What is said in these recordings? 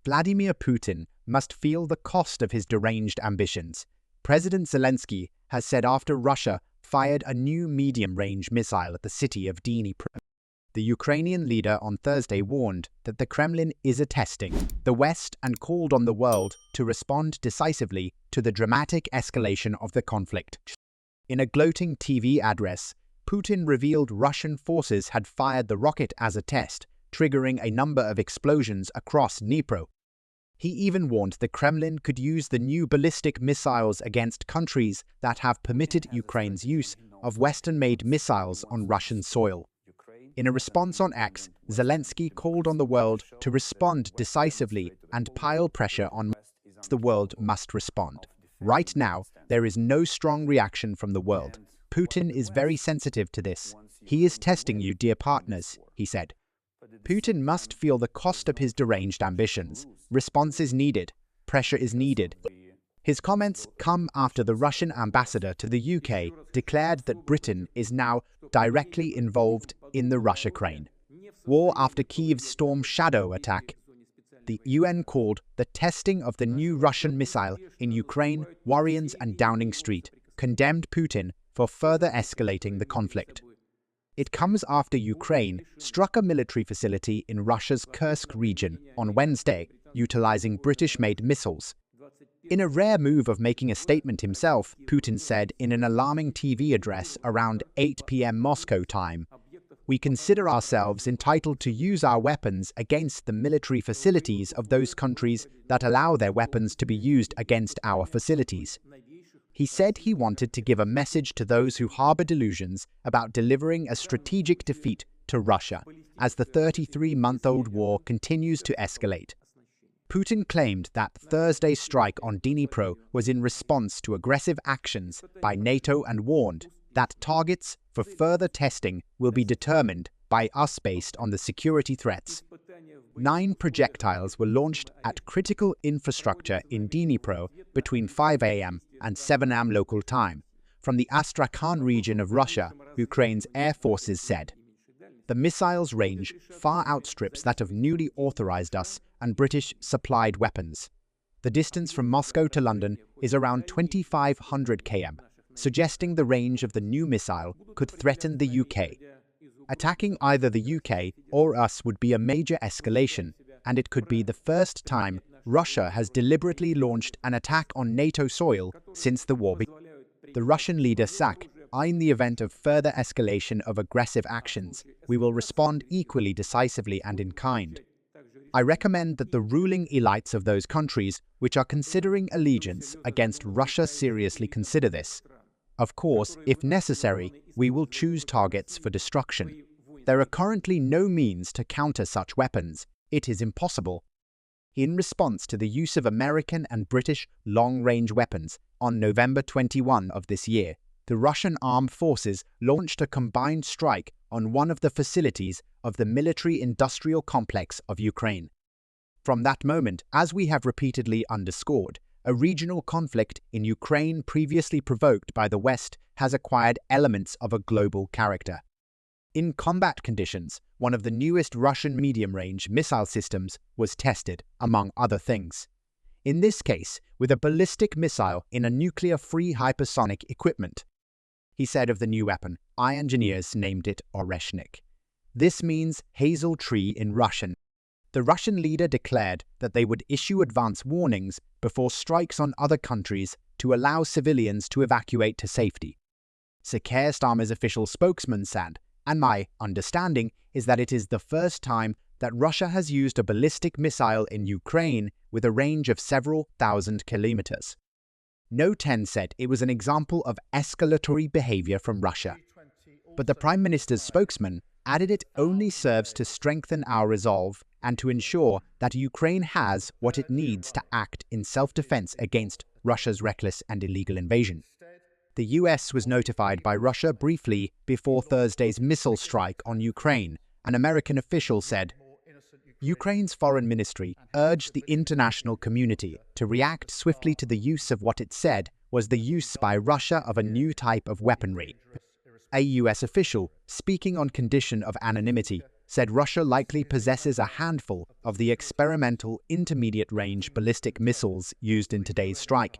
Vladimir Putin must feel the cost of his deranged ambitions. President Zelensky has said after Russia fired a new medium-range missile at the city of Dnepr. The Ukrainian leader on Thursday warned that the Kremlin is testing the West and called on the world to respond decisively to the dramatic escalation of the conflict. In a gloating TV address, Putin revealed Russian forces had fired the rocket as a test, triggering a number of explosions across Dnepr. He even warned the Kremlin could use the new ballistic missiles against countries that have permitted Ukraine's use of Western-made missiles on Russian soil. In a response on X, Zelensky called on the world to respond decisively and pile pressure on the world must respond. Right now, there is no strong reaction from the world. Putin is very sensitive to this. He is testing you, dear partners, he said. Putin must feel the cost of his deranged ambitions. Response is needed. Pressure is needed. His comments come after the Russian ambassador to the UK declared that Britain is now directly involved in the Russia-Ukraine war after Kyiv's Storm Shadow attack. The UN called the testing of the new Russian missile in Ukraine worrying and Downing Street, condemned Putin for further escalating the conflict. It comes after Ukraine struck a military facility in Russia's Kursk region on Wednesday, utilizing British-made missiles. In a rare move of making a statement himself, Putin said in an alarming TV address around 8 p.m. Moscow time, "We consider ourselves entitled to use our weapons against the military facilities of those countries that allow their weapons to be used against our facilities." He said he wanted to give a message to those who harbor delusions about delivering a strategic defeat to Russia as the 33-month-old war continues to escalate. Putin claimed that Thursday's strike on Dnepr was in response to aggressive actions by NATO and warned that targets for further testing will be determined by us based on the security threats. 9 projectiles were launched at critical infrastructure in Dnepr between 5 a.m. and 7 a.m. local time, from the Astrakhan region of Russia, Ukraine's air forces said. The missiles' range far outstrips that of newly authorized US and British-supplied weapons. The distance from Moscow to London is around 2,500 km, suggesting the range of the new missile could threaten the UK. Attacking either the UK or us would be a major escalation, and it could be the first time Russia has deliberately launched an attack on NATO soil since the war began. The Russian leader said, "In the event of further escalation of aggressive actions, we will respond equally decisively and in kind. I recommend that the ruling elites of those countries which are considering allegiance against Russia seriously consider this. Of course, if necessary, we will choose targets for destruction. There are currently no means to counter such weapons. It is impossible." In response to the use of American and British long-range weapons, on November 21 of this year, the Russian armed forces launched a combined strike on one of the facilities of the military-industrial complex of Ukraine. From that moment, as we have repeatedly underscored, a regional conflict in Ukraine previously provoked by the West has acquired elements of a global character. In combat conditions, one of the newest Russian medium-range missile systems was tested, among other things. In this case, with a ballistic missile in a nuclear-free hypersonic equipment. He said of the new weapon, engineers named it Oreshnik. This means hazel tree in Russian. The Russian leader declared that they would issue advance warnings before strikes on other countries to allow civilians to evacuate to safety. Secure Army's official spokesman said, "And my understanding is that it is the first time that Russia has used a ballistic missile in Ukraine with a range of several thousand kilometers." No 10 said it was an example of escalatory behavior from Russia. But the Prime Minister's spokesman added it only serves to strengthen our resolve and to ensure that Ukraine has what it needs to act in self-defense against Russia's reckless and illegal invasion. The US was notified by Russia briefly before Thursday's missile strike on Ukraine. An American official said, Ukraine's foreign ministry urged the international community to react swiftly to the use of what it said was the use by Russia of a new type of weaponry. A US official, speaking on condition of anonymity, said Russia likely possesses a handful of the experimental intermediate-range ballistic missiles used in today's strike.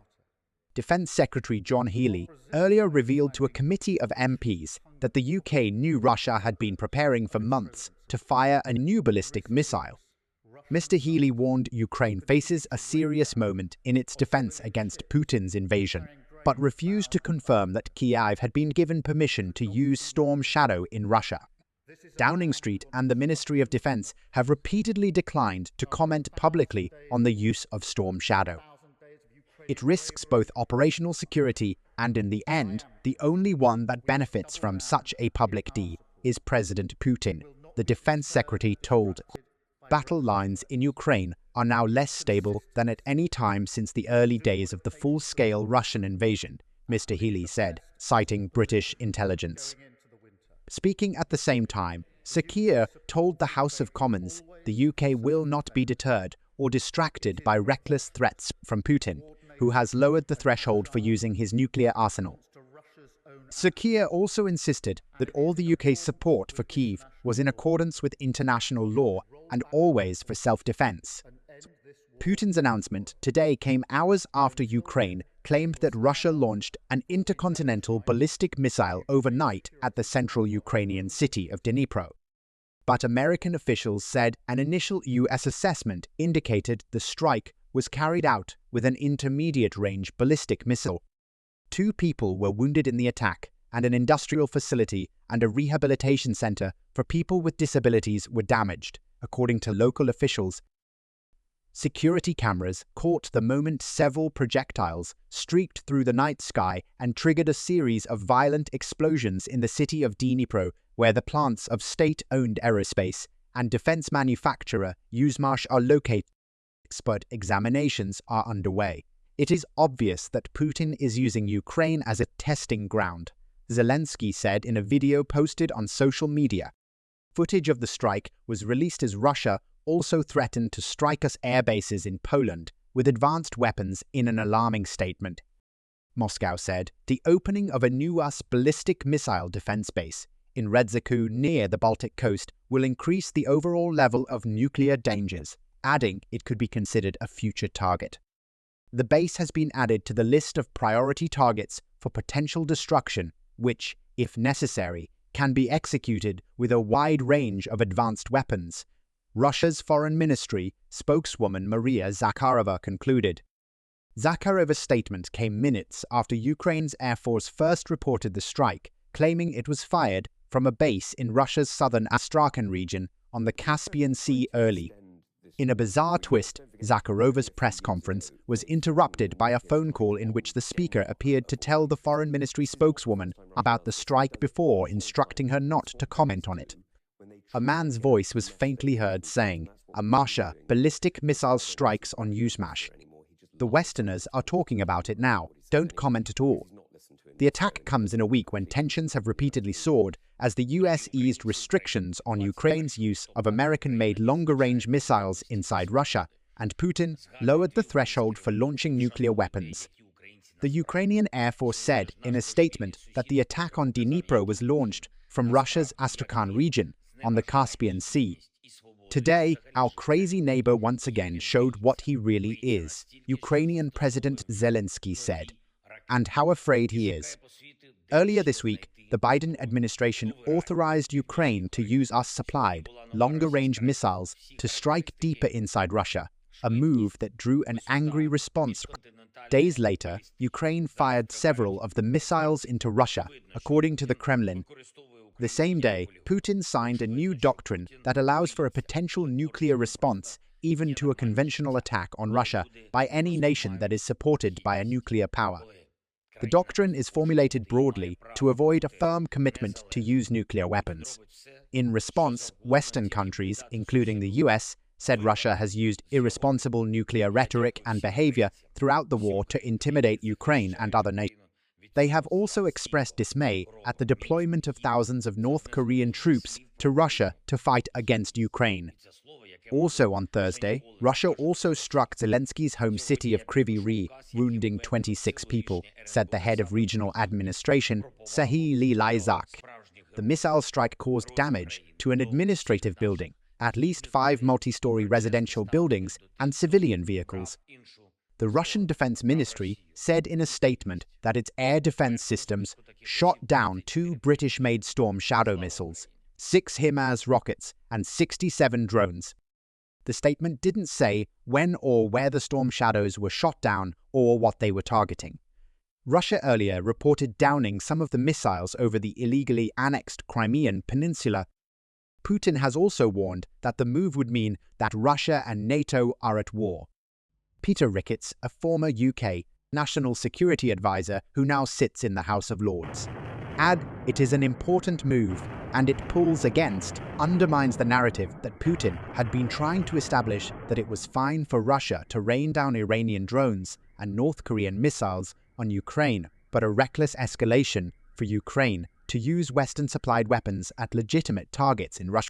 Defense Secretary John Healey earlier revealed to a committee of MPs that the UK knew Russia had been preparing for months to fire a new ballistic missile. Mr. Healey warned Ukraine faces a serious moment in its defense against Putin's invasion, but refused to confirm that Kyiv had been given permission to use Storm Shadow in Russia. Downing Street and the Ministry of Defense have repeatedly declined to comment publicly on the use of Storm Shadow. It risks both operational security and, in the end, the only one that benefits from such a public deed is President Putin, the Defense Secretary told. Battle lines in Ukraine are now less stable than at any time since the early days of the full-scale Russian invasion, Mr. Healey said, citing British intelligence. Speaking at the same time, Sir Keir told the House of Commons the UK will not be deterred or distracted by reckless threats from Putin, who has lowered the threshold for using his nuclear arsenal. Sir Keir also insisted that all the UK's support for Kyiv was in accordance with international law and always for self-defense. Putin's announcement today came hours after Ukraine claimed that Russia launched an intercontinental ballistic missile overnight at the central Ukrainian city of Dnepr. But American officials said an initial US assessment indicated the strike was carried out with an intermediate-range ballistic missile. 2 people were wounded in the attack, and an industrial facility and a rehabilitation center for people with disabilities were damaged, according to local officials. Security cameras caught the moment several projectiles streaked through the night sky and triggered a series of violent explosions in the city of Dnepr, where the plants of state-owned aerospace and defense manufacturer Yuzhmash are located. Expert examinations are underway. It is obvious that Putin is using Ukraine as a testing ground, Zelensky said in a video posted on social media. Footage of the strike was released as Russia also threatened to strike us air bases in Poland with advanced weapons in an alarming statement. Moscow said the opening of a new US ballistic missile defense base in Redzaku near the Baltic coast will increase the overall level of nuclear dangers, adding it could be considered a future target. The base has been added to the list of priority targets for potential destruction, which, if necessary, can be executed with a wide range of advanced weapons, Russia's Foreign Ministry spokeswoman Maria Zakharova concluded. Zakharova's statement came minutes after Ukraine's Air Force first reported the strike, claiming it was fired from a base in Russia's southern Astrakhan region on the Caspian Sea early. In a bizarre twist, Zakharova's press conference was interrupted by a phone call in which the speaker appeared to tell the Foreign Ministry spokeswoman about the strike before instructing her not to comment on it. A man's voice was faintly heard saying, "A Masha, ballistic missile strikes on Yuzhmash. The Westerners are talking about it now. Don't comment at all." The attack comes in a week when tensions have repeatedly soared as the US eased restrictions on Ukraine's use of American-made longer-range missiles inside Russia, and Putin lowered the threshold for launching nuclear weapons. The Ukrainian Air Force said in a statement that the attack on Dnipro was launched from Russia's Astrakhan region on the Caspian Sea. Today, our crazy neighbor once again showed what he really is, Ukrainian President Zelensky said, and how afraid he is. Earlier this week, the Biden administration authorized Ukraine to use US-supplied, longer-range missiles to strike deeper inside Russia, a move that drew an angry response. Days later, Ukraine fired several of the missiles into Russia, according to the Kremlin. The same day, Putin signed a new doctrine that allows for a potential nuclear response, even to a conventional attack on Russia, by any nation that is supported by a nuclear power. The doctrine is formulated broadly to avoid a firm commitment to use nuclear weapons. In response, Western countries, including the US, said Russia has used irresponsible nuclear rhetoric and behavior throughout the war to intimidate Ukraine and other nations. They have also expressed dismay at the deployment of thousands of North Korean troops to Russia to fight against Ukraine. Also on Thursday, Russia also struck Zelensky's home city of Kryvyi Rih, wounding 26 people, said the head of regional administration, Serhiy Lysyk. The missile strike caused damage to an administrative building, at least 5 multi-story residential buildings, and civilian vehicles. The Russian Defense Ministry said in a statement that its air defense systems shot down 2 British-made Storm Shadow missiles, 6 HIMARS rockets, and 67 drones. The statement didn't say when or where the Storm Shadows were shot down or what they were targeting. Russia earlier reported downing some of the missiles over the illegally annexed Crimean Peninsula. Putin has also warned that the move would mean that Russia and NATO are at war. Peter Ricketts, a former UK National Security Advisor who now sits in the House of Lords, add it is an important move and it pulls against, undermines the narrative that Putin had been trying to establish that it was fine for Russia to rain down Iranian drones and North Korean missiles on Ukraine, but a reckless escalation for Ukraine to use Western-supplied weapons at legitimate targets in Russia.